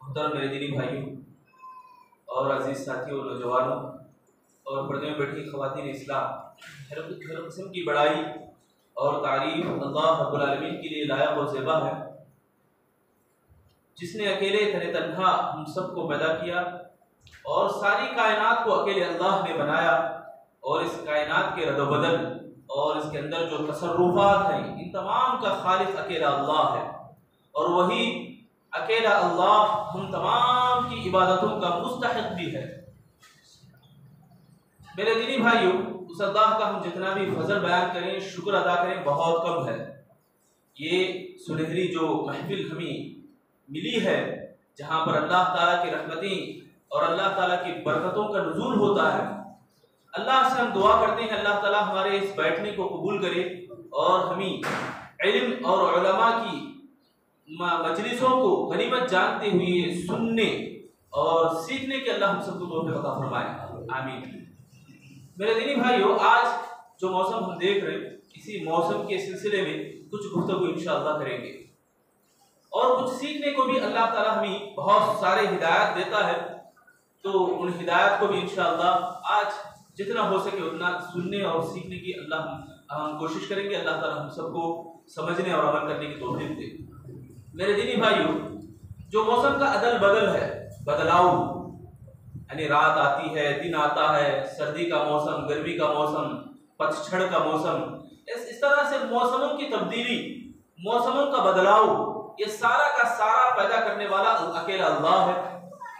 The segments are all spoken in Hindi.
मुहतरम मेरे दीनी भाइयों और अजीज साथियों नौजवानों और पर्दे में बैठी ख़वातीन इस्लाम, हर किस्म की बड़ाई और तारीफ अल्लाह रब्बुल आलमीन के लिए लायक और ज़ेबा है, जिसने अकेले तने तन्हा हम सबको पैदा किया और सारी कायनात को अकेले अल्लाह ने बनाया और इस कायनात के रद्द-ओ-बदल और इसके अंदर जो तसर्रुफात हैं इन तमाम का खालिक अकेला अल्लाह है और वही अकेला अल्लाह हम तमाम की इबादतों का मुस्तहिक भी है। मेरे दीनी भाइयों, उस अल्लाह का हम जितना भी फजल बयान करें, शुक्र अदा करें, बहुत कम है। ये सुनहरी जो महफिल हमें मिली है, जहाँ पर अल्लाह ताला की रहमतें और अल्लाह ताला की बरकतों का नुज़ूल होता है, अल्लाह से हम दुआ करते हैं अल्लाह ताला हमारे इस बैठने को कबूल करे और हमें इल्म और उलमा की मजलिसों को गनीमत जानते हुए सुनने और सीखने के अल्लाह हम सबको तौफीक अता फरमाए, आमीन। मेरे दीनी भाइयों, आज जो मौसम हम देख रहे हैं, इसी मौसम के सिलसिले में कुछ गुफ्तगू इंशाअल्लाह करेंगे और कुछ सीखने को भी अल्लाह ताला हमें बहुत सारे हिदायत देता है, तो उन हिदायत को भी इंशाअल्लाह आज जितना हो सके उतना सुनने और सीखने की हम कोशिश करेंगे। अल्लाह ताला हम सबको समझने और अमल करने की तौफीक दे। मेरे दीनी भाइयों, जो मौसम का अदल बदल है, बदलाव यानी रात आती है, दिन आता है, सर्दी का मौसम, गर्मी का मौसम, पतझड़ का मौसम, इस तरह से मौसमों की तब्दीली, मौसमों का बदलाव, ये सारा का सारा पैदा करने वाला अकेला अल्लाह है।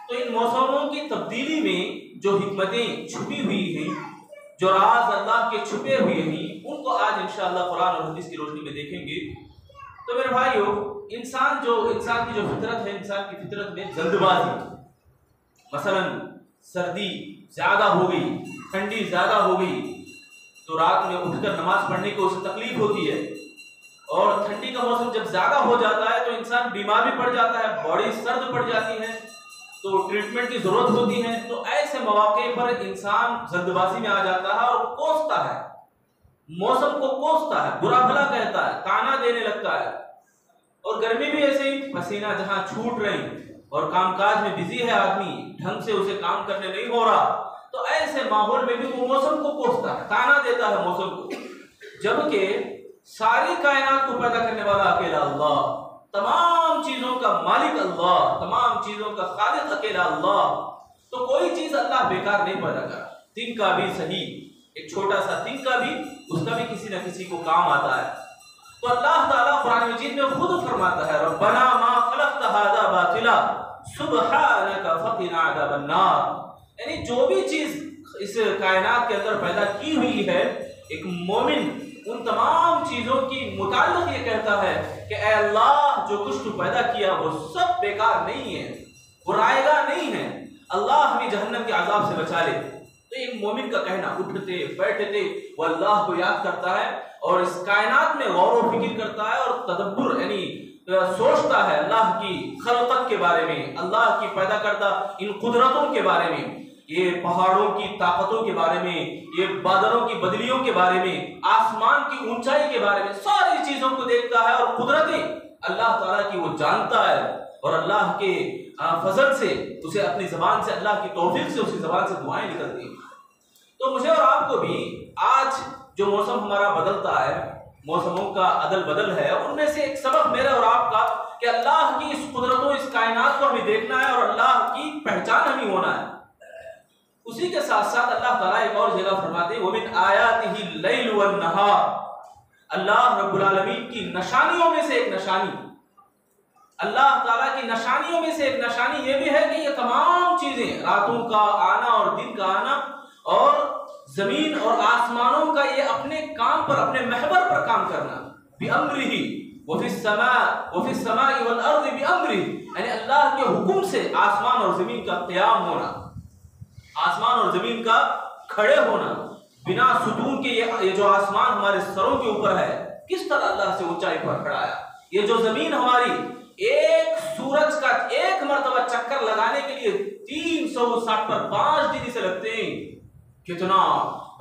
तो इन मौसमों की तब्दीली में जो हिकमतें छुपी हुई हैं, जो राज अल्लाह के छुपे हुए हैं, उनको आज इंशाअल्लाह कुरान और हदीस की रोशनी में देखेंगे। तो मेरे भाइयों, इंसान की जो फितरत है, इंसान की फितरत में जल्दबाजी, मसलन सर्दी ज़्यादा हो गई, ठंडी ज़्यादा हो गई, तो रात में उठकर नमाज पढ़ने को उसे तकलीफ होती है और ठंडी का मौसम जब ज्यादा हो जाता है तो इंसान बीमार भी पड़ जाता है, बॉडी सर्द पड़ जाती है, तो ट्रीटमेंट की जरूरत होती है। तो ऐसे मौके पर इंसान जल्दबाजी में आ जाता है और कोसता है, मौसम को कोसता है, बुरा भला कहता है, ताना देने लगता है। और गर्मी भी ऐसे ही, पसीना जहां छूट रही और कामकाज में बिजी है आदमी, ढंग से उसे काम करने नहीं हो रहा, तो ऐसे माहौल में भी वो मौसम को कोसता है, ताना देता है मौसम को। जबकि सारी कायनात को पैदा करने वाला अकेला अल्लाह, तमाम चीजों का मालिक अल्लाह, तमाम चीजों का खालिक अकेला अल्लाह, तो कोई चीज अल्लाह बेकार नहीं पैदा करा। तिनका भी सही, एक छोटा सा तिनका भी, उसका भी किसी न किसी को काम आता है। तो अल्लाह ताला कुरान मजीद में खुद फरमाता है, रब्बना मा खलक़्ता हाज़ा बातिला सुब्हानका फ़क़िना अज़ाबन्नार। यानी जो भी चीज इस कायनात के अंदर पैदा की हुई है, एक मोमिन उन तमाम चीजों की मुताल्लिक़ ये कहता है कि ऐ अल्लाह, जो कुछ तू पैदा किया वो सब बेकार नहीं है, बुराएगा नहीं है, अल्लाह हमें जहन्नम के अज़ाब से बचा ले। तो एक मोमिन का कहना, उठते बैठते वो अल्लाह को याद करता है और इस कायनात में गौर व फिक्र करता है और तदब्बुर यानी सोचता है अल्लाह की खलक़त के बारे में, अल्लाह की पैदा करदा इन कुदरतों के बारे में, ये पहाड़ों की ताकतों के बारे में, ये बादलों की बदलियों के बारे में, आसमान की ऊंचाई के बारे में, सारी चीजों को देखता है और कुदरतें अल्लाह ताला की वो जानता है और अल्लाह के फजल से उसे अपनी जबान से, अल्लाह की तौफीक से उसकी जबान से दुआएं निकलती हैं। तो मुझे और आपको भी आज जो मौसम हमारा बदलता है, मौसमों का अदल बदल है, उनमें से एक सबक मेरा और आपका कि अल्लाह की इस कुदरतों, इस कायनात को हमें देखना है और अल्लाह की पहचान हमें होना है। उसी के साथ साथ अल्लाह ताला एक और जगह फरमाते हैं, वमिन आयातिही लैल वन नहार, अल्लाह रब्बुल आलमीन की निशानियों में से एक निशानी, अल्लाह ताला की निशानियों में से एक निशानी ये भी है कि ये तमाम चीजें, रातों का आना और दिन का आना और जमीन और आसमानों का ये अपने काम पर, अपने महवर पर काम करना, बिअम्रिही व फिस समाई वल अर्ज़ि बिअम्रिही, यानी अल्लाह के हुक्म से आसमान और जमीन का क़याम होना, आसमान और जमीन का खड़े होना, बिना सुतून के ये जो आसमान हमारे सरों के ऊपर है, किस तरह अल्लाह से ऊंचाई पर खड़ा है। ये जो जमीन हमारी एक सूरज का एक मर्तबा चक्कर लगाने के लिए 360 पर 5 दिन से लगते हैं। कितना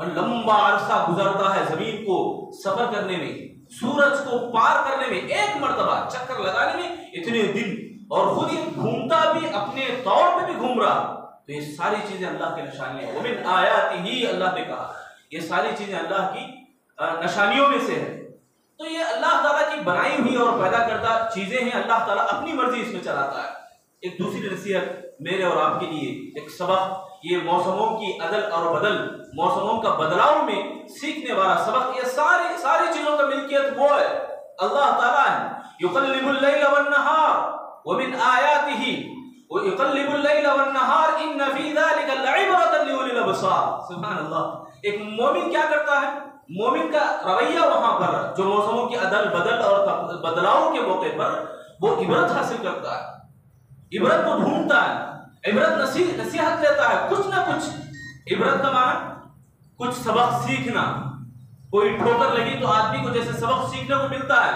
लंबा अरसा गुजरता है जमीन को सफर करने में, सूरज को पार करने में, एक मर्तबा चक्कर लगाने में इतने दिन, और खुद ये घूमता भी, अपने तौर पे भी घूम रहा। तो ये सारी चीजें अल्लाह की निशानियां हैं। वमिन आयातिही, अल्लाह ने कहा ये सारी चीजें अल्लाह की निशानियों में से है। तो ये अल्लाह ताला की बनाई हुई और पैदा करता चीजें हैं, अल्लाह ताला अपनी मर्जी इसमें चलाता है। एक दूसरी नसीहत मेरे और आपके लिए, एक सबक, ये मौसमों की अदल और बदल, मौसमों का बदलाव में सीखने वाला सबक, ये सारी चीजों का मिल्कियत वो है, अल्लाह ताला है। युक़ल्लिबुल लैल वन नहार व मिन आयातिही व युक़ल्लिबुल लैल वन नहार इन्न फी ज़ालिका लइब्रतन लिउलिल अबसार। सुभान अल्लाह। एक मोमिन क्या करता है, मोमिन का रवैया वहां पर जो मौसमों की अदल बदल और बदलाव के मौके पर वो इबरत हासिल करता है, इबरत को ढूंढता है, इबरत नसीहत लेता है, कुछ ना कुछ। इबरत का माना कुछ सबक सीखना। कोई ठोकर लगी तो आदमी को जैसे सबक सीखने को मिलता है,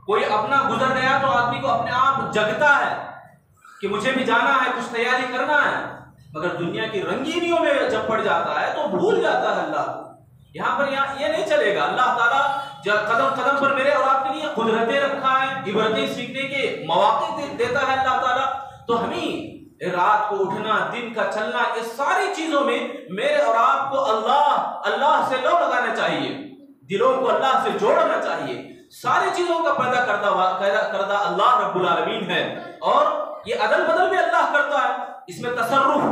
कोई अपना गुजर गया तो आदमी को अपने आप जगता है कि मुझे भी जाना है, कुछ तैयारी करना है। मगर दुनिया की रंगीनियों में जब पड़ जाता है तो भूल जाता है अल्लाह। यहाँ पर ये नहीं चलेगा। अल्लाह ताला कदम कदम पर मेरे और आपके लिए कुदरतें रखा है, इबरतें सीखने के मौके देता है अल्लाह ताला। तो हमें रात को उठना, दिन का चलना, इस सारी चीजों में मेरे और आपको अल्लाह से लौ लगाना चाहिए, दिलों को अल्लाह से जोड़ना चाहिए। सारी चीजों का पैदा करदा अल्लाह रब्बुल आलमीन है और ये अदल बदल भी अल्लाह करता है। इसमें तसर्रुफ,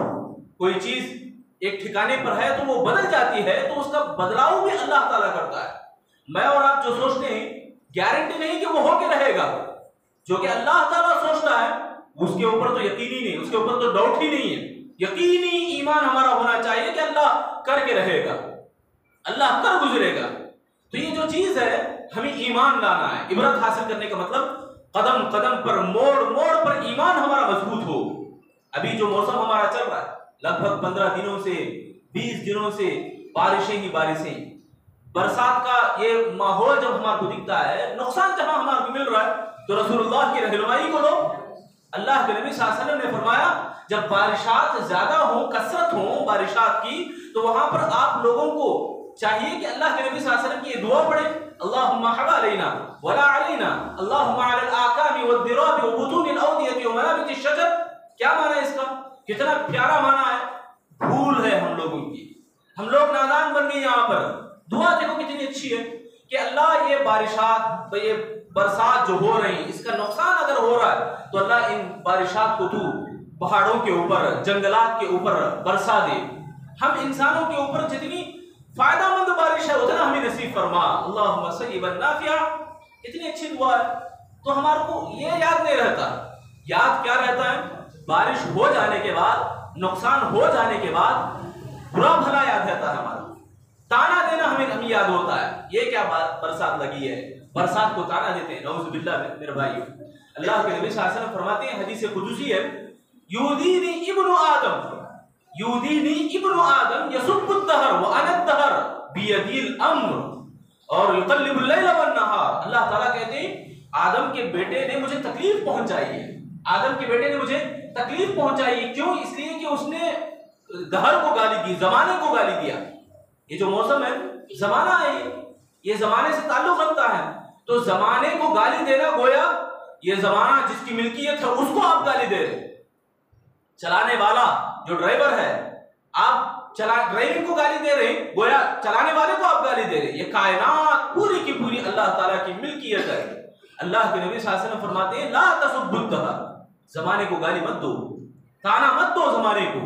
कोई चीज एक ठिकाने पर है तो वो बदल जाती है, तो उसका बदलाव भी अल्लाह ताला करता है। मैं और आप जो सोचते हैं, गारंटी नहीं कि वो होके रहेगा। जो कि अल्लाह ताला सोचता है उसके ऊपर तो यकीन ही नहीं, उसके ऊपर तो डाउट ही नहीं है। यकीनी ईमान हमारा होना चाहिए कि अल्लाह करके रहेगा, अल्लाह कर गुजरेगा। तो ये जो चीज है हमें ईमान लाना है। इबरत हासिल करने का मतलब कदम कदम पर, मोड़ मोड़ पर ईमान हमारा मजबूत हो। अभी जो मौसम हमारा चल रहा है, लगभग 15 दिनों से 20 दिनों से बारिशें ही बारिशें, बरसात का ये माहौल जब हमारे को दिखता है, नुकसान जहां हमारे को मिल रहा है, तो रसूलुल्लाह की रहनुमाई को लो। अल्लाह के नबी सल्लल्लाहु अलैहि वसल्लम ने फरमाया जब बारिशात ज्यादा हो, कसरत हो बारिशात की, तो वहां पर आप लोगों को चाहिए कि अल्लाह के नबी सल्लल्लाहु अलैहि वसल्लम की ये दुआ पढ़े, अल्लाहुम्मा हवालैना वला अलैना अल्लाहुम्मा अलल आकामी वद्दिराबि व बुतूनिल अवदियति व मनाबितिश शजर। क्या माना है इसका? कितना प्यारा माना है। भूल है हम लोगों की, हम लोग नादान बन गए। यहाँ पर दुआ देखो कितनी अच्छी है कि अल्लाह ये बारिशात, ये बरसात जो हो रही, इसका नुकसान अगर हो रहा है तो अल्लाह इन बारिशात को तू पहाड़ों के ऊपर, जंगलात के ऊपर बरसा दे। हम इंसानों के ऊपर जितनी फायदामंद बारिश है उतना हमें नसीब फरमा, अल्लाहुम्मा सय्यिबन नाफिया। कितनी अच्छी दुआ है। तो हमारे को ये याद नहीं रहता। याद क्या रहता है? बारिश हो जाने के बाद, नुकसान हो जाने के बाद बुरा भला याद रहता है हमारा। ताना देना हमें याद होता है, ये क्या बरसात लगी है, बरसात को ताना देते हैं। नऊज़ बिल्लाह मेरे भाइयों, अल्लाह के नबी सल्लल्लाहु अलैहि वसल्लम फरमाते हैं, हदीस कुदसी है, यूदीनी इब्नु आदम, यूदीनी इब्नु आदम यसुब्बुद दहर व अना दहर बियदिल अम्र और युकल्लिबुल लैल वन नहार। अल्लाह ताला कहते हैं आदम के बेटे ने मुझे तकलीफ पहुंचाई है, आदम के बेटे ने मुझे तकलीफ पहुंचाई है। क्यों? इसलिए कि उसने दहर को गाली दी, जमाने को गाली दिया। ये जो मौसम है, जमाना है, ये जमाने से ताल्लुक रखता है। तो जमाने को गाली देना, गोया ये जमाना जिसकी मिल्कियत है उसको आप गाली दे रहे। चलाने वाला जो ड्राइवर है, आप ड्राइविंग को गाली दे रहे, गोया चलाने वाले को आप गाली दे रहे। ये कायनात पूरी की पूरी अल्लाह ताला की मिल्कियत है। अल्लाह के नबी सल्लल्लाहु अलैहि वसल्लम फरमाते हैं, ला तसुब्बुद दहर, जमाने को गाली मत दो, ताना मत दो जमाने को।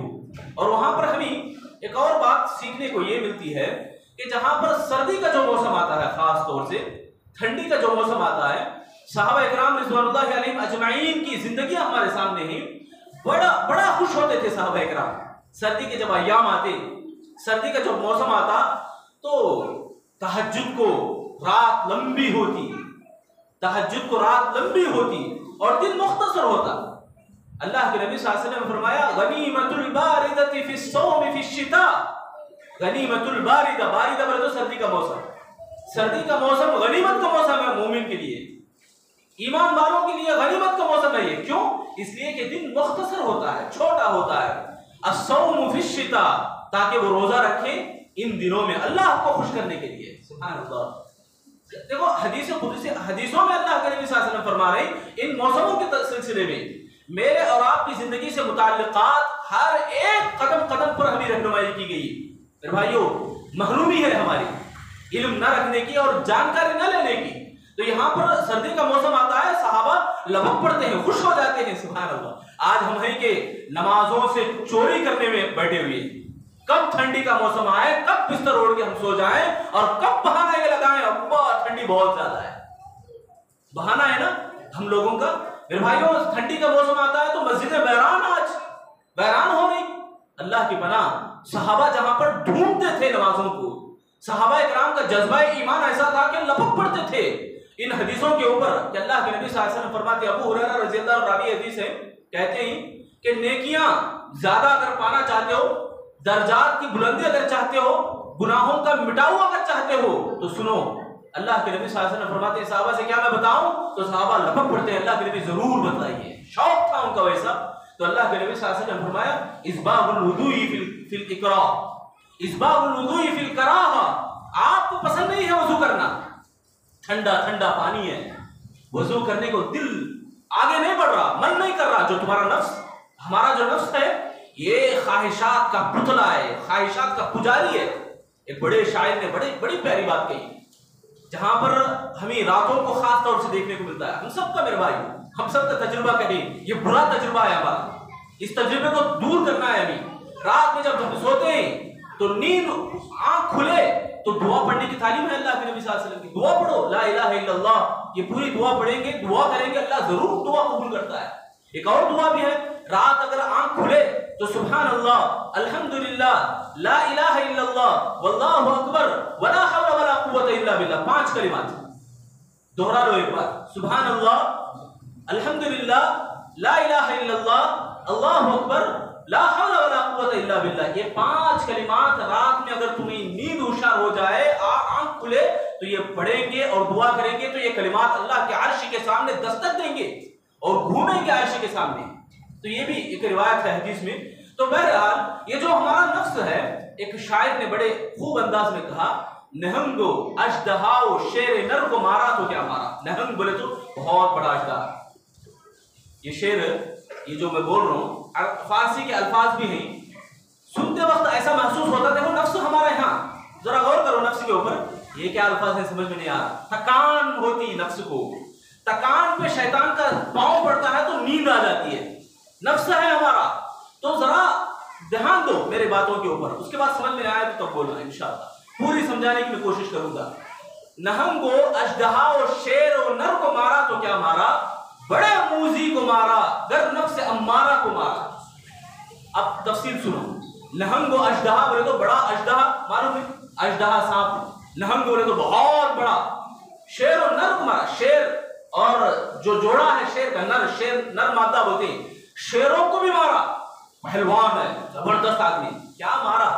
और वहां पर हमें एक और बात सीखने को ये मिलती है कि जहां पर सर्दी का जो मौसम आता है, खास तौर से ठंडी का जो मौसम आता है, सहाबा इकराम रिज़वानुल्लाहि अलैहिम अजमाइन की जिंदगी हमारे सामने ही, बड़ा खुश होते थे सहाबा इकराम। सर्दी के जब अय्याम आते, सर्दी का जब मौसम आता, तो तहज्जुद को रात लंबी होती, तहज्जुद को रात लंबी होती और दिन मुख्तसर होता। अल्लाह के नबी सल्लल्लाहु अलैहि वसल्लम ने फरमाया, गनीमतुल बारिदति फिस सौम फिश शिता, गनीमतुल बारिदा, बारिदा बोले तो सर्दी का मौसम, सर्दी का मौसम गनीमत का मौसम है मोमिन के लिए, ईमान वालों के लिए गनीमत का मौसम है ये। क्यों? इसलिए कि दिन मुख्तसर होता है, छोटा होता है। अस्सौम फिश शिता, ताकि वो रोजा रखे इन दिनों में अल्लाह को खुश करने के लिए। सुभान अल्लाह। देखो हदीसों में अल्लाह के नबी सल्लल्लाहु अलैहि वसल्लम फरमा रहे इन मौसमों के सिलसिले में मेरे और आपकी जिंदगी से मुताल्लिकात हर एक कदम कदम पर हमें रहनुमाई की गई। मेरे भाइयों, महरूमी है हमारी इल्म न रखने की और जानकारी न लेने की। तो यहाँ पर सर्दी का मौसम आता है, सहाबा लबक पड़ते हैं, खुश हो जाते हैं। सुभान अल्लाह। आज हम हैं कि नमाजों से चोरी करने में बैठे हुए, कब ठंडी का मौसम आए, कब बिस्तर ओढ़ के हम सो जाएं और कब बहाना ये लगाएं, अब्बा ठंडी बहुत ज्यादा है। बहाना है ना हम लोगों का। मेरे भाइयों, ठंडी का मौसम आता है तो मस्जिदें बैरान हो गई। अल्लाह की पनाह, सहाबा जहां पर ढूंढते थे नमाजों को, सहाबा इकराम का जज्बा ईमान ऐसा था कि लपक पड़ते थे इन हदीसों के ऊपर कि अल्लाह के नबी सल्लल्लाहु अलैहि वसल्लम फरमाते, अबू हुरैरा रज़ियल्लाहु अन्हु रावी हदीस है, कहते हैं कि नेकियां ज्यादा अगर पाना चाहते हो, दर्जात की बुलंदी अगर चाहते हो, गुनाहों का मिटाव अगर चाहते हो, तो सुनो अल्लाह के नबी सल्लल्लाहु अलैहि वसल्लम फरमाते हैं, सहाबा से क्या मैं बताऊं? तो सहाबा लपक पड़ते हैं, अल्लाह के नबी जरूर बताइए। शौक था उनका वैसा। तो अल्लाह के नबी सल्लल्लाहु अलैहि वसल्लम फरमाया, इस्बागुल वुदूई फिल इकरा, इस्बागुल वुदूई फिल कराहा। आपको पसंद नहीं है वजू करना, ठंडा ठंडा पानी है, वजू करने को दिल आगे नहीं बढ़ रहा, मन नहीं कर रहा। जो तुम्हारा नफ्स, हमारा जो नफ्स है, ये ख्वाहिशात का पुतला है, ख्वाहिशात का पुजारी है। एक बड़े शायर ने बड़ी प्यारी बात कही, जहां पर हमें रातों को खास तौर से देखने को मिलता है। हम सबका, मेरे भाई, हम सबका तजुर्बा कहें, ये बुरा तजुर्बा है हमारा, इस तजुर्बे को दूर करना है हमें। रात में जब हम सोते हैं तो नींद, आंख खुले तो दुआ पढ़ने की तालीम है अल्लाह के नबी सल्लल्लाहु अलैहि वसल्लम की। दुआ पढ़ो, ला इलाहा इल्लल्लाह, ये पूरी दुआ पढ़ेंगे, दुआ करेंगे, अल्लाह जरूर दुआ कबूल करता है। एक और दुआ भी है, रात अगर आंख खुले तो सुभान अल्लाह, अल्हम्दुलिल्लाह, ला इलाहा इल्लल्लाह, वल्लाहु अकबर, वला हौला वला कुव्वता इल्ला बिल्लाह, 5 कलिमात दोहरा लो एक बार। सुभान अल्लाह, अल्हम्दुलिल्लाह, ला इलाहा इल्लल्लाह, अल्लाहु अकबर, ला हौला वला कुव्वता इल्ला बिल्लाह। ये 5 कलिमात रात में अगर तुम्हें नींद हुशार हो जाए, आंख खुले तो ये पढ़ेंगे और दुआ करेंगे तो ये कलिमात अल्लाह के अर्श के सामने दस्तक देंगे और घूमेंगे अर्श के सामने। तो ये भी एक रिवायत है हदीस में। तो बहरहाल ये जो हमारा नफ्स है, एक शायर ने बड़े खूब अंदाज में कहा, नहंगो अजदहाओ शेर नर को मारा तो क्या मारा। नहंग बोले तो बहुत बड़ा अजदहा। ये शेर, ये जो मैं बोल रहा हूँ, फारसी के अल्फाज भी हैं, सुनते वक्त ऐसा महसूस होता है। देखो नफ्स हमारा यहाँ, जरा गौर करो नफ्स के ऊपर, ये क्या अल्फाज है समझ में नहीं आ रहा। थकान होती नफ्स को, थकान पे शैतान का पांव पड़ता है तो नींद आ जाती है। नफ्स है हमारा, तो जरा ध्यान दो मेरे बातों के ऊपर, उसके बाद समझ में आए तो बोलना इंशाअल्लाह। पूरी समझाने की मैं कोशिश करूंगा। नहंगो अजदहा और शेर और नर को मारा तो क्या मारा, बड़े मूजी को मारा, गर नफ्स अम्मारा को मारा। अब तफसील सुनो। नहंगो अजदहा बोले तो बड़ा अजदहा, मालूम है अजदहा सांप, नहंग बोले तो बहुत बड़ा। शेर और नर को मारा, शेर और जो जोड़ा है शेर का, नर, शेर नर मादा बोलते हैं, शेरों को भी मारा। पहलवान है, जबरदस्त आदमी, क्या मारा।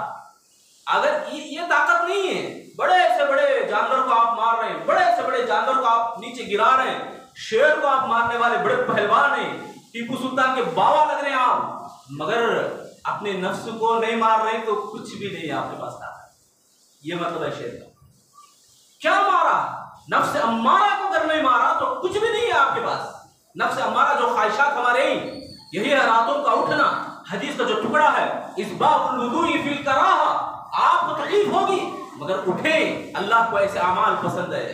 अगर ये ताकत नहीं है, बड़े से बड़े जानवर को आप मार रहे हैं, बड़े से बड़े जानवर को आप नीचे गिरा रहे हैं, शेर को आप मारने वाले बड़े पहलवान हैं, टीपू सुल्तान के बाबा लग रहे हैं आप, मगर अपने नफ्स को नहीं मार रहे तो कुछ भी नहीं है आपके पास ताकत। ये मतलब है शेर का। क्या मारा, नफ्स अम्मारा को अगर नहीं मारा तो कुछ भी नहीं है आपके पास। नफ्स अम्मारा जो ख्वाहिशात हमारे, यही है रातों का उठना। हदीस का जो टुकड़ा है, इस बाबुल वुदूई फिल कराहा, आपको तकलीफ होगी मगर उठे। अल्लाह को ऐसे अमाल पसंद है,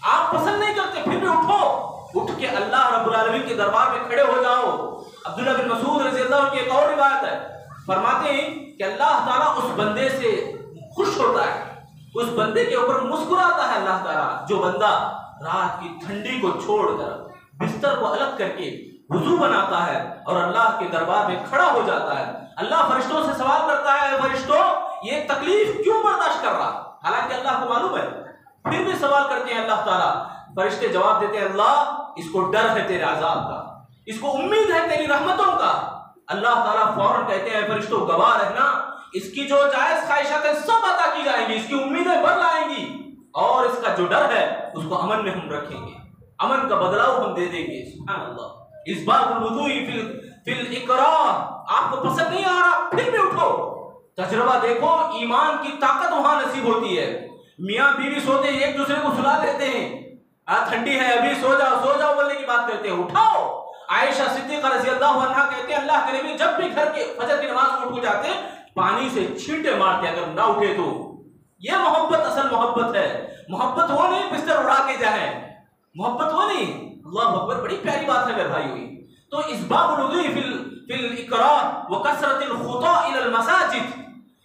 आप पसंद नहीं करते फिर भी उठो, उठ के अल्लाह रब्बुल आलमीन के दरबार में खड़े हो जाओ। अब्दुल्लाह बिन मसूद रज़ियल्लाहु अन्हु की एक और रिवायत है, फरमाते हैं कि अल्लाह ताला उस बंदे से खुश होता है, उस बंदे के ऊपर मुस्कुराता है अल्लाह ताला, जो बंदा रात की ठंडी को छोड़कर बिस्तर को अलग करके वुजू बनाता है और अल्लाह के दरबार में खड़ा हो जाता है। अल्लाह फरिश्तों से सवाल करता है, फरिश्तों ये तकलीफ क्यों बर्दाश्त कर रहा, हालांकि अल्लाह को मालूम है, फिर भी सवाल करते हैं अल्लाह ताला। फरिश्ते जवाब देते हैं, अल्लाह इसको डर है तेरे अजाब का, इसको उम्मीद है तेरी रहमतों का। अल्लाह ताला फौरन कहते हैं, फरिश्तों गवाह रहना, इसकी जो जायज ख्वाहिशात है सब अता की जाएंगी, इसकी उम्मीदें बढ़ लाएंगी और इसका जो डर है उसको अमन में हम रखेंगे, अमन का बदलाव हम दे देंगे। सुभान अल्लाह। इस बाबुल वुदूई फिल इकराह, आपको पसंद नहीं आ रहा फिर भी उठो, तजर्बा देखो, ईमान की ताकत वहां नसीब होती है। मियाँ बीवी सोते हैं, एक दूसरे को सुला देते हैं, ठंडी है अभी सो जाओ बोलने की बात करते हैं, उठाओ। आयशा सिद्दीक़ा रज़ियल्लाहु अन्हा कहते हैं, अल्लाह के नबी जब भी घर के फजर की नमाज में उठ जाते पानी से छींटे मारते, अगर ना उठे तो। ये मोहब्बत असल मोहब्बत है। मोहब्बत वो नहीं बिस्तर उड़ा के जाए, मोहब्बत वो नहीं। अल्लाह अकबर, बड़ी प्यारी बात है मेरे भाई हुई। तो इस बाबुल वुदूई फिल इकराह व कसरतिल खुता इलल मसाजिद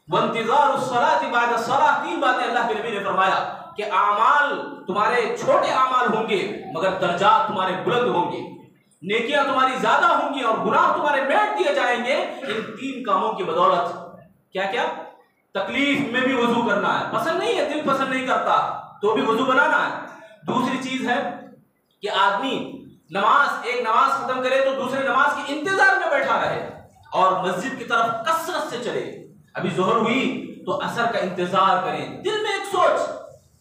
व इंतज़ारुस सलाति बाद सलाह, तीन बातें अल्लाह के नबी ने फरमाया कि आमाल तुम्हारे छोटे आमाल होंगे मगर दर्जात तुम्हारे बुलंद होंगे, नेकियां तुम्हारी ज्यादा होंगी और गुनाह तुम्हारे मेट दिए जाएंगे इन तीन कामों की बदौलत। क्या क्या? तकलीफ में भी वजू करना है, पसंद नहीं है, दिल पसंद नहीं करता तो भी वजू बनाना है। दूसरी चीज है कि आदमी एक नमाज खत्म करे तो दूसरे नमाज के इंतजार में बैठा रहे और मस्जिद की तरफ कसरत से चले। अभी जोहर हुई तो असर का इंतजार करें। दिल में एक सोच,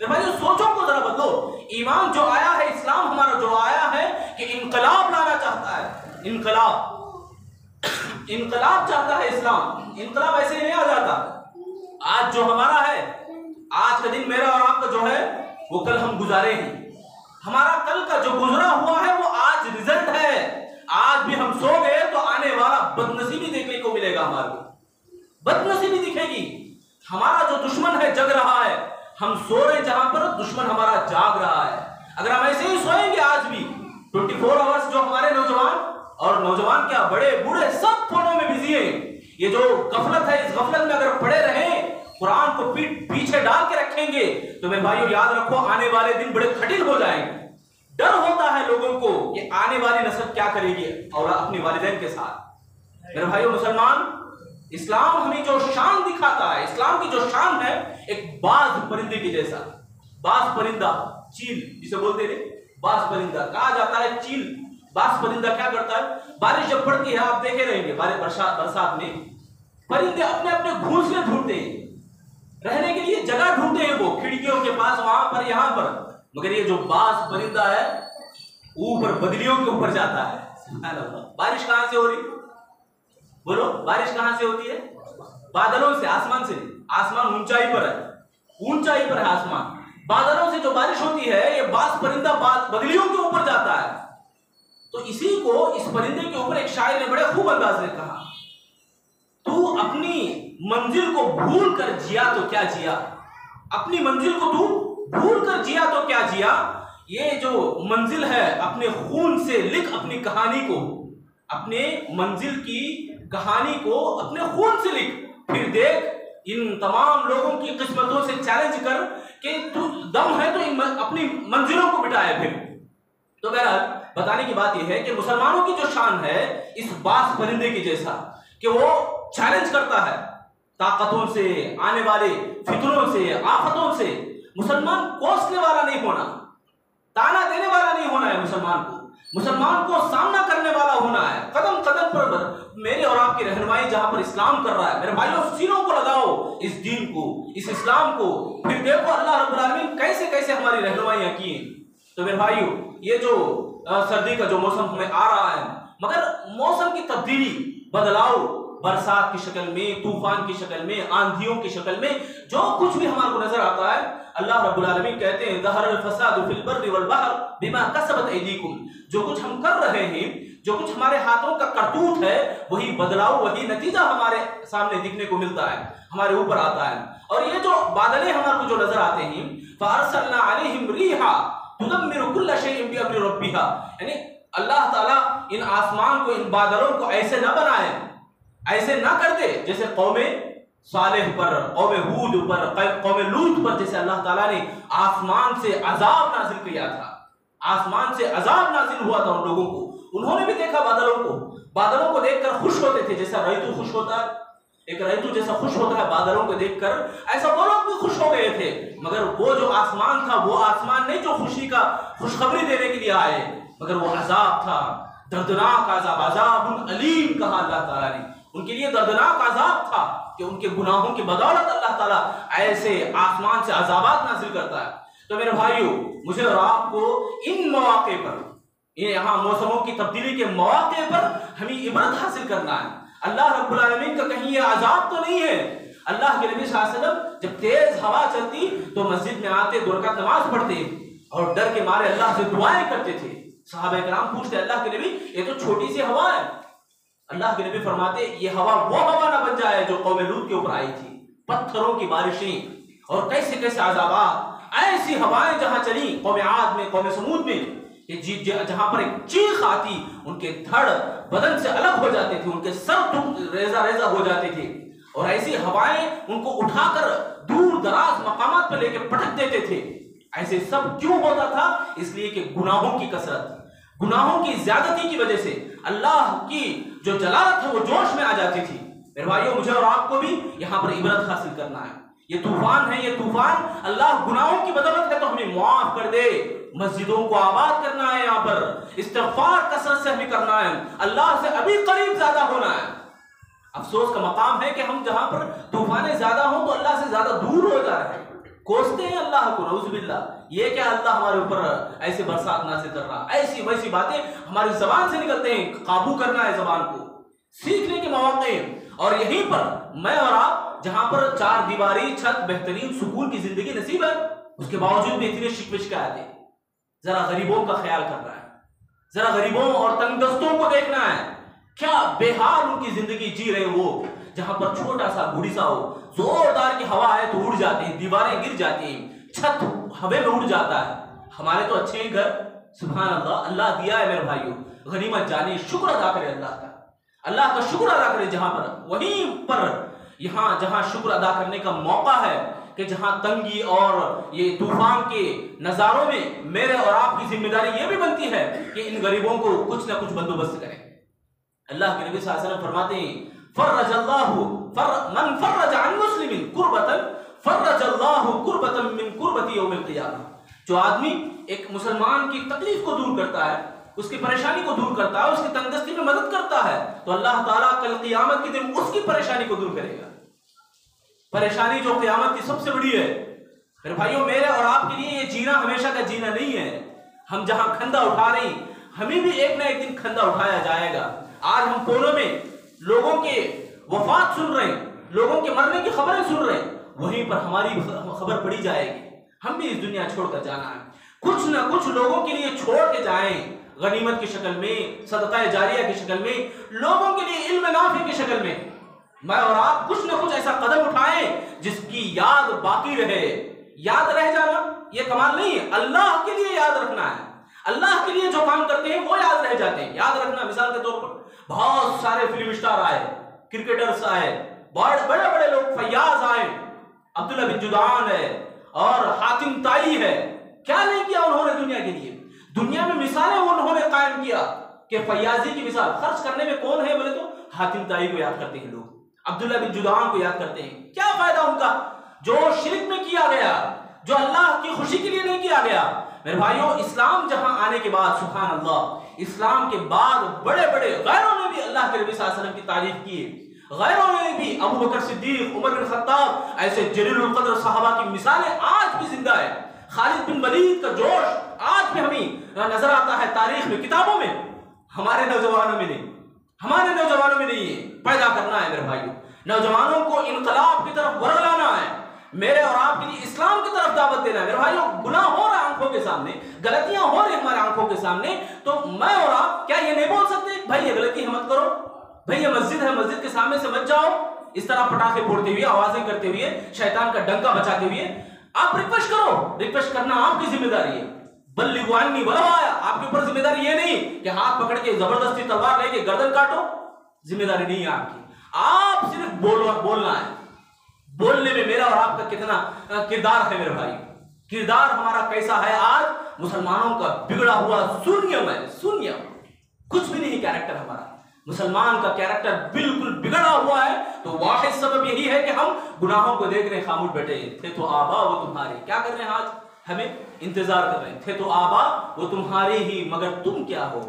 भाई सोचों को जरा बदलो। ईमान जो आया है, इस्लाम हमारा जो आया है कि इनकलाब लाना चाहता है, इनकलाब चाहता है इस्लाम। इनकलाब ऐसे ही नहीं आ जाता। आज जो हमारा है, आज का दिन मेरा और आपका जो है वो कल हम गुजारे हैं। हमारा कल का जो गुजरा हुआ है वो आज रिजल्ट है। आज भी हम सो गए तो आने वाला बदनसीबी देखने को मिलेगा, हमारे बदनसीबी दिखेगी। हमारा जो दुश्मन है जग रहा है, हम सो रहे जहां पर दुश्मन हमारा जाग रहा है। अगर हम ऐसे ही सोएंगे आज भी 24 आवर्स, जो हमारे नौजवान और नौजवान क्या बड़े बूढ़े सब फोनों में बिजी हैं। ये जो गफलत है, इस गफलत में अगर पड़े रहे, कुरान को पीछे डाल के रखेंगे तो मेरे भाइयों याद रखो आने वाले दिन बड़े कठिन हो जाएंगे। डर होता है लोगों को कि आने वाली नस्ल क्या करेगी और अपने वालिदैन के साथ। मेरे भाइयों मुसलमान, इस्लाम हमें जो शान दिखाता है, इस्लाम की जो शान है, एक बाज परिंदे के जैसा। बाज परिंदा, चील जिसे बोलते हैं, बाज परिंदा कहा जाता है। चील, बाज परिंदा क्या करता है, बारिश जब पड़ती है आप देखे रहेंगे, बरसात में परिंदे अपने अपने घोंसले ढूंढते हैं। रहने के लिए जगह ढूंढते हैं वो, खिड़कियों के पास, वहां पर, यहां पर। मगर ये जो बाज परिंदा है ऊपर बदलियों के ऊपर जाता है। बारिश कहां से हो रही? बोलो, बारिश कहां से होती है? बादलों से, आसमान से। आसमान ऊंचाई पर है, ऊंचाई पर है आसमान। बादलों से जो बारिश होती है, ये बाज परिंदा बदलियों के ऊपर जाता है। तो इसी को, इस परिंदे के ऊपर एक शायर ने बड़े खूब अंदाज में कहा, तू अपनी मंजिल को भूल कर जिया तो क्या जिया। अपनी मंजिल को तू भूल कर जिया तो क्या जिया। ये जो मंजिल है, अपने खून से लिख अपनी कहानी को, अपने मंजिल की कहानी को अपने खून से लिख। फिर देख इन तमाम लोगों की किस्मतों से चैलेंज कर कि तू दम है तो अपनी मंजिलों को बिठाए। फिर तो बहरहाल बताने की बात यह है कि मुसलमानों की जो शान है इस बाज परिंदे की जैसा, कि वो चैलेंज करता है ताकतों से, आने वाले फितरों से, आफतों से। मुसलमान कोसने वाला नहीं होना, ताना देने वाला नहीं होना है। मुसलमान को सामना करने वाला होना है। कदम कदम पर मेरे और आपकी रहनुमाई जहां पर इस्लाम कर रहा है, मेरे भाइयों सीनों को लगाओ इस दीन को, इस इस्लाम को। फिर देखो अल्लाह रब्बुल आलमीन कैसे कैसे हमारी रहनुमाइयां की। तो मेरे भाइयों, ये जो सर्दी का जो मौसम हमें आ रहा है, मगर मौसम की तब्दीली, बदलाव, बरसात की शक्ल में, तूफान की शक्ल में, आंधियों की शक्ल में, जो कुछ भी हमारे को नजर आता है, अल्लाह रब्बुल आलमीन कहते हैं ज़हरल फसादु फिल बर्रि वल बहर बिमा कसबत ऐदीकुम। जो कुछ हम कर रहे हैं, जो कुछ हमारे हाथों का करतूत है, वही बदलाव, वही नतीजा हमारे सामने दिखने को मिलता है, हमारे ऊपर आता है। और ये जो बादलें हमारे को जो नजर आते हैं, फअरसलना अलैहिम रीहा तुदम्मिरु कुल्ल शैइन बिअम्रि रब्बिहा, यानी अल्लाह ताला इन आसमान को, इन बादलों को ऐसे न बनाए, ऐसे ना कर दे जैसे कौमे सालेह पर, कौमे हूद पर, कौमे लूत पर, जैसे अल्लाह ताला ने आसमान से अजाब नाजिल किया था। आसमान से अजाब नाजिल हुआ था उन लोगों को। उन्होंने भी देखा बादलों को, बादलों को देखकर खुश होते थे, जैसा रैतू खुश होता है, एक रैतू जैसा खुश होता है बादलों को देखकर, ऐसा वो लोग भी खुश हो गए थे। मगर वो जो आसमान था, वो आसमान नहीं जो खुशी का खुशखबरी देने के लिए आए, मगर वो अजाब था, दर्दनाक अजाब, अजाबुन अलीम कहा अल्लाह ताला ने। उनके लिए दर्दनाक अजाब था कि उनके गुनाहों की बदौलत अल्लाह ताला ऐसे आसमान से अजाबात नाजिल करता है। तो मेरे भाइयों, मुझे और आपको इन मौके पर, ये यहाँ मौसमों की तब्दीली के मौके पर हमें इबरत हासिल करना है। अल्लाह रब्बुल आलमीन का कहीं ये अजाब तो नहीं है। अल्लाह के नबी सल्लल्लाहु अलैहि वसल्लम जब तेज हवा चलती तो मस्जिद में आते, 2 रकात नमाज पढ़ते और डर के मारे अल्लाह से दुआएं करते थे। सहाबा किराम पूछते, अल्लाह के नबी ये तो छोटी सी हवा है। अल्लाह के नबी फरमाते, ये हवा वो हवा ना बन जाए जो कौमे लूत के ऊपर आई थी, पत्थरों की बारिशें और कैसे कैसे अजाबात। ऐसी हवाएं जहां चली कौमे आद में, कौमे समूद में, जहां पर एक चीख आती, उनके धड़ बदन से अलग हो जाते थे, उनके सर रेजा रेजा हो जाते थे। और ऐसी हवाएं उनको उठाकर दूर दराज मकामात पर लेकर पटक देते थे। ऐसे सब क्यों होता था? इसलिए कि गुनाहों की कसरत, गुनाहों की ज्यादती की वजह से अल्लाह की जो जलालत है वो जोश में आ जाती थी। मेरे भाइयों, मुझे और आपको भी यहाँ पर इबरत हासिल करना है। ये तूफान है, ये तूफान अल्लाह गुनाहों की बदौलत है तो हमें माफ कर दे। मस्जिदों को आबाद करना है, यहाँ पर इस्तिग़फ़ार कसरत से हमें करना है, अल्लाह से अभी करीब ज्यादा होना है। अफसोस का मकाम है कि हम जहां पर तूफानें ज्यादा हो तो अल्लाह से ज्यादा दूर हो जा रहे हैं, कोसते हैं अल्लाह को, नऊज़ुबिल्लाह। ये क्या अल्लाह हमारे ऊपर ऐसे बरसात नाज़िल कर रहा, ऐसी वैसी बातें हमारी जबान से निकलते हैं। काबू करना है जबान को, सीखने के मौके। और यहीं पर मैं और आप, जहां पर 4 दीवारी छत, बेहतरीन सुकून की जिंदगी नसीब है, उसके बावजूद भी इतनी शिकवे-शिकायतें। जरा गरीबों का ख्याल करना है, जरा गरीबों और तंगदस्तों को देखना है, क्या बेहाल उनकी जिंदगी जी रहे वो। जहां पर छोटा सा गुड़ीसा हो, जोरदार की हवा है तो उड़ जाते हैं, दीवारें गिर जाती हैं, छत हवा में उड़ जाता है। हमारे तो अच्छे घर, सुभान अल्लाह, अल्लाह दिया है मेरे भाइयों, गनीमत जाने, शुक्र अदा करें अल्लाह का, अल्लाह का शुक्र अदा करें। जहां पर, वहीं पर यहाँ जहां शुक्र अदा करने का मौका है कि जहां तंगी और ये तूफान के नजारों में मेरे और आपकी जिम्मेदारी ये भी बनती है कि इन गरीबों को कुछ ना कुछ बंदोबस्त करें। अल्लाह के नबी सल्लल्लाहु अलैहि वसल्लम फरमाते हैं, फर्रजल्लाहु मन फर्रज अन मुस्लिमिन कुर्बतन फर्रजल्लाहु कुर्बतन मिन कुर्बती यौमिल क़ियामह। जो आदमी एक मुसलमान की तकलीफ को दूर करता है, उसकी परेशानी को दूर करता है, उसकी तंगदस्ती में मदद करता है, तो अल्लाह ताला कल क़ियामत के दिन उसकी परेशानी को दूर करेगा। परेशानी जो क़यामत की सबसे बड़ी है। मेरे भाइयों, मेरे और आपके लिए ये जीना हमेशा का जीना नहीं है। हम जहां खंदा उठा रही, हमें भी एक ना एक दिन खंदा उठाया जाएगा। आज हम कोनों में लोगों के वफात सुन रहे हैं, लोगों के मरने की खबरें सुन रहे हैं, वहीं पर हमारी खबर पड़ी जाएगी। हम भी इस दुनिया छोड़कर जाना है। कुछ ना कुछ लोगों के लिए छोड़ के जाएं, गनीमत की शक्ल में, सदका जारिया की शक्ल में, लोगों के लिए इल्म नाफी की शक्ल में। मैं और आप कुछ ना कुछ ऐसा कदम उठाएं जिसकी याद बाकी रहे। याद रह जाना ये कमाल नहीं है, अल्लाह के लिए याद रखना है। अल्लाह के लिए जो काम करते हैं वो याद रह जाते हैं। याद रखना, मिसाल के तौर पर बहुत सारे फिल्म स्टार आए, क्रिकेटर्स आए, बड़े बड़े लोग, फैयाज आए, अब्दुल्ला बिन जुदान है और हातिम ताई है। क्या नहीं किया उन्होंने दुनिया के लिए। दुनिया में मिसालें उन्होंने कायम किया कि फैयाजी की मिसाल खर्च करने में कौन है बोले तो हातिम ताई को याद करते हैं लोग, अब्दुल्ला बिन जुदान को याद करते हैं। क्या फायदा उनका जो शिरक में किया गया, जो अल्लाह की खुशी के लिए नहीं किया गया। मेरे भाइयों, इस्लाम जहां आने के बाद, सुभान अल्लाह, इस्लाम के बाद बड़े बड़े गैरों ने भी अल्लाह के नबी सल्लल्लाहु अलैहि वसल्लम की तारीफ की। गैरों ने भी, अबू बकर सिद्दीक, उमर बिन खत्ताब, ऐसे जलीलुल कद्र सहाबा की मिसालें आज भी जिंदा है। खालिद बिन वलीद का जोश आज भी हमें नजर आता है तारीख में, किताबों में। हमारे नौजवानों में नहीं, हमारे नौजवानों में नहीं है। पैदा करना है मेरे भाइयों, नौजवानों को इनकलाब की तरफ वर्गलाना है। मेरे और आपके लिए इस्लाम की तरफ दावत देना है। मेरे भाइयों, गुनाह हो रहा है आंखों के सामने, गलतियां हो रही हमारे आंखों के सामने, तो मैं और आप क्या ये नहीं बोल सकते भाई ये गलती मत करो, भाई ये मस्जिद है, मस्जिद के सामने से मत जाओ, इस तरह पटाखे फोड़ते हुए, आवाजें करते हुए, शैतान का डंका बचाते हुए आप रिक्वेस्ट करो। रिक्वेस्ट करना आपकी जिम्मेदारी है। बल्लिगु अन्नी वलो आया, आपके ऊपर जिम्मेदारी ये नहीं कि हाथ पकड़ के जबरदस्ती तलवार लेके गर्दन काटो, जिम्मेदारी नहीं है आपकी। आप सिर्फ बोलना है। बोलने में मेरा और आपका कितना किरदार है मेरे भाई। किरदार हमारा कैसा है आज मुसलमानों का? बिगड़ा हुआ शून्यम है, शून्य, कुछ भी नहीं कैरेक्टर हमारा। मुसलमान का कैरेक्टर बिल्कुल बिगड़ा हुआ है। तो वाहिद सबब यही है कि हम गुनाहों को देख रहे हैं, खामोश बैठे थे तो आबा वो तुम्हारे। क्या कर रहे हैं आज? हमें इंतजार कर रहे हैं। थे तो आबा वो तुम्हारे ही, मगर तुम क्या हो?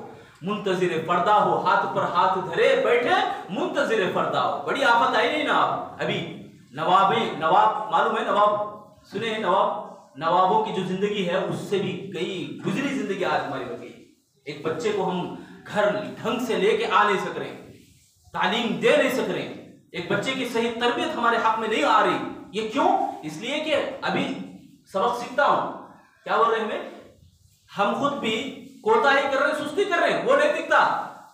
मुंतजिर पर्दा हो, हाथ पर हाथ धरे बैठे मुंतजिर पर्दा हो। बड़ी आफत आई नहीं ना आप? अभी नवाब मालूम है, नवाब सुने हैं? नवाबों की जो जिंदगी है उससे भी कई गुजरी जिंदगी आज हमारी हो गई। एक बच्चे को हम घर ढंग से लेके आ नहीं सक रहे, तालीम दे नहीं सक रहे, एक बच्चे की सही तरबियत हमारे हक में नहीं आ रही। ये क्यों? इसलिए कि अभी सबक सीखता हूं, क्या बोल रहे हैं, हम खुद भी कोताही कर रहे हैं, सुस्ती कर रहे हैं, वो नहीं दिखता,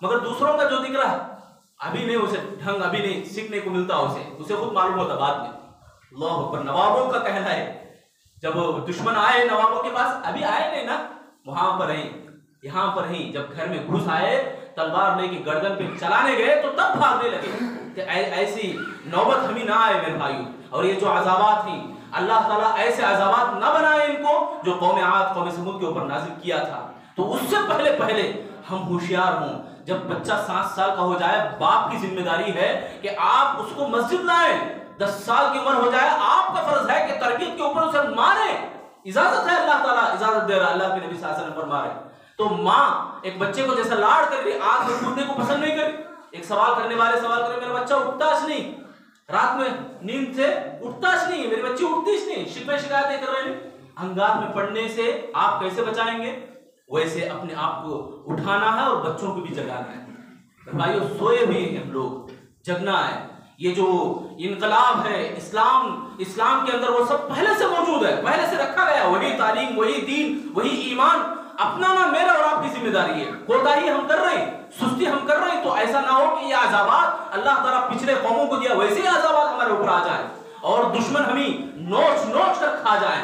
मगर दूसरों का जो दिख रहा है अभी नहीं, उसे ढंग अभी नहीं सीखने को मिलता, उसे खुद मालूम होता बाद में। अल्लाह अकबर। नवाबों का कहना है जब दुश्मन आए नवाबों के पास, अभी आए नहीं ना, वहां पर ही, यहाँ पर ही, जब घर में घुस आए तलवार लेके गर्दन पे चलाने गए तो तब भागने लगे। ऐसी नौबत हमें ना आए मेरे भाइयों। और ये जो अज़ाबात थी, अल्लाह ताला ऐसे अज़ाबात ना बनाए इनको जो कौम आद, कौम समूद के ऊपर नाजिल किया था। तो उससे पहले हम होशियार हों। जब बच्चा 7 साल का हो जाए, बाप की जिम्मेदारी है कि आप उसको मस्जिद लाएं। 10 साल की उम्र हो जाए, आपका फर्ज है कि तरबियत के ऊपर उसे मारे। इजाजत है, अल्लाह ताला इजाजत दे रहा, अल्लाह के नबी सल्लल्लाहु अलैहि वसल्लम फरमाए। तो माँ एक बच्चे को जैसा लाड़ कर रही, आग में कूदने को पसंद नहीं करी। एक सवाल करने वाले सवाल करे, मेरा बच्चा उठता नहीं, रात में नींद से उठता नहीं, मेरी बच्ची उठती नहीं, शिकवे शिकायतें कर रहे हैं। अंगार में पड़ने से आप कैसे बचाएंगे? वैसे अपने आप को उठाना है और बच्चों को भी जगाना है। भाइयों, सोए हुए हम लोग, जगना है। ये जो इनकलाब है, इस्लाम के अंदर वो सब पहले से मौजूद है, पहले से रखा गया। वही तालीम, वही दीन, वही ईमान अपनाना मेरा और आपकी जिम्मेदारी है। कोताही हम कर रहे हैं, सुस्ती हम कर रहे हैं, तो ऐसा ना हो कि ये अज़ाबात अल्लाह ताला पिछले कौमों को दिया वैसे ही अज़ाबात हमारे ऊपर आ जाए और दुश्मन हमें नोच कर खा जाए।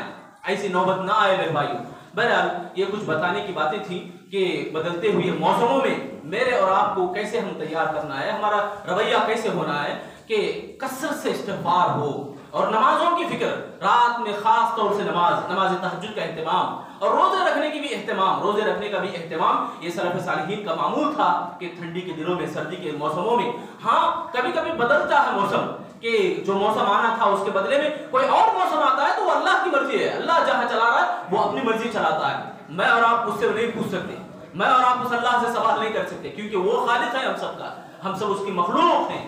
ऐसी नौबत ना आए मेरे भाइयों। बहरहाल ये कुछ बताने की बातें थी कि बदलते हुए मौसमों में मेरे और आपको कैसे हम तैयार करना है, हमारा रवैया कैसे होना है कि कसरत से इस्तिग़फ़ार हो और नमाजों की फिक्र, रात में खास तौर से नमाज तहज्जुद का एहतमाम और रोजे रखने की भी एहतमाम, रोजे रखने का भी एहतमाम। ये सलफ़ सालिहीन का मामूल था कि ठंडी के दिनों में, सर्दी के मौसमों में, हाँ कभी कभी बदलता है मौसम, कि जो मौसम आना था उसके बदले में कोई और मौसम आता है, तो अल्लाह की मर्जी है। अल्लाह जहाँ चला रहा है वो अपनी मर्जी चलाता है। मैं और आप उससे नहीं पूछ सकते, मैं और आप उस अल्लाह से सवाल नहीं कर सकते, क्योंकि वो खालिक है हम सबका, हम सब उसकी मखलूक हैं।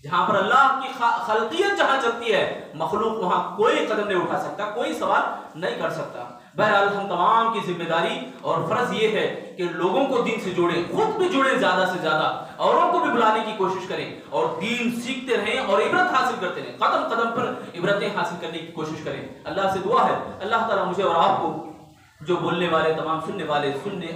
जहां पर अल्लाह की खल्कियत जहां चलती है, मखलूक वहां कोई कदम नहीं उठा सकता, कोई सवाल नहीं कर सकता। बहरहाल हम तमाम की जिम्मेदारी और फर्ज ये है कि लोगों को दीन से जोड़ें, खुद भी जुड़ें, ज्यादा से ज्यादा औरों को भी बुलाने की कोशिश करें और दीन सीखते रहें और इबरत हासिल करते रहें, कदम कदम पर इबरतें हासिल करने की कोशिश करें। अल्लाह से दुआ है अल्लाह ताला मुझे और आपको, जो बोलने वाले तमाम सुनने वाले, सुनने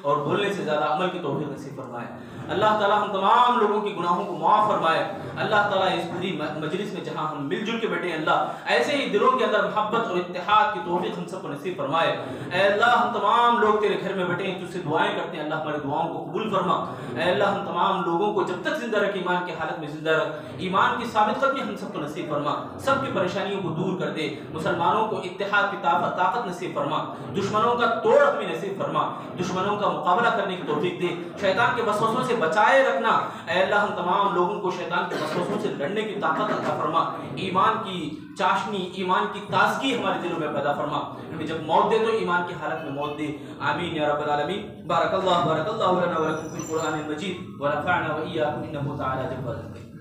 और बोलने से ज्यादा अमल की तौफीक नसीब फरमाए। अल्लाह ताला हम तमाम लोगों के गुनाहों को माफ़ फरमाए। अल्लाह ताला इस पूरी मजलिस में जहां हम मिलजुल के बैठे हैं, अल्लाह ऐसे ही दिलों के अंदर मोहब्बत और इत्तेहाद की तौफीक हम सबको नसीब फरमाए। ऐ अल्लाह हम तमाम लोग तेरे घर में बैठे हैं, तुझसे दुआएं करते हैं, अल्लाह हमारी दुआओं को कबूल फरमा। ऐ अल्लाह हम तमाम लोगों को जब तक जिंदा रख, ईमान की हालत में जिंदा रख, ईमान की साबित कदमी हम सबको नसीब फरमा, सबकी परेशानियों को दूर कर दे, मुसलमानों को इत्तेहाद की ताकत नसीब फरमा, दुश्मनों का तोड़ हमें नसीब फरमा, दुश्मनों का मुकाबला करने की तौफीक दे, शैतान के वसवसों से बचाए रखना। ऐ अल्लाह हम तमाम लोगों को शैतान के वसवसों से लड़ने की ताकत अता फरमा, ईमान की चाशनी, ईमान की ताजगी हमारे दिलों में पैदा फरमा, हमें जब मौत दे तो ईमान की हालत में मौत दे। आमीन या रब्बल आलमीन। बारकल्लाहु लना व लकुम फिल कुरआनिल मजीद व नफ़अना व इय्याकुम इन्नहु तआला जब्बारुल करीम।